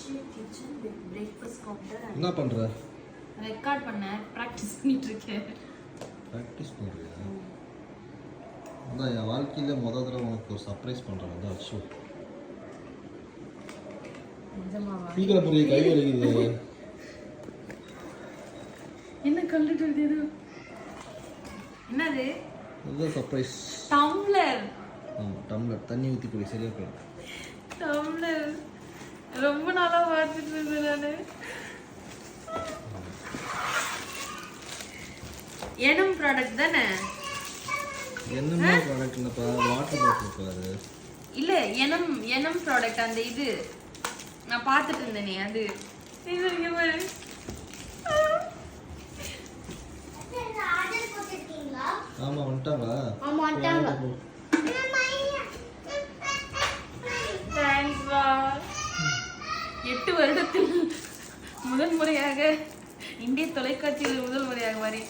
Kitchen with breakfast counter. என்ன பண்ற? Record பண்ண பிராக்டிஸ் பண்ணிட்டு இருக்கேன். பிராக்டிஸ் பண்றியா? அதான் என் வாழ்க்கையில முதல் தடவை உனக்கு ஒரு சர்ப்ரைஸ் பண்றேன். அதான் அச்சு. நிஜமாவா? சீக்கிரம் புரிய கை வலிக்குது. என்ன கல்லிட்டு வருது? என்னது? இதுதான் சர்ப்ரைஸ். டம்ளர். டம்ளர் தண்ணி ஊற்றி குடி சரியா போயிடும். டம்ளர் ரொம்ப நாளா பார்த்துட்டு இருந்தேன் நானு. எனம் ப்ராடக்ட் தானே? என்னமா ப்ராடக்ட் இல்லப்பா, வாட்டர் பாட்டில் பாரு. இல்ல எனம் ப்ராடக்ட் அந்த இது நான் பார்த்துட்டு இருந்தேனே அது. இது இங்க பாரு. ஆமா வந்துட்டாங்களா? ஆமா வந்துட்டாங்க. தேங்க்ஸ் வா. 8 வருடத்தில் முதல் முறையாக இந்திய தொலைக்காட்சியில் முதல் முறையாக மாதிரி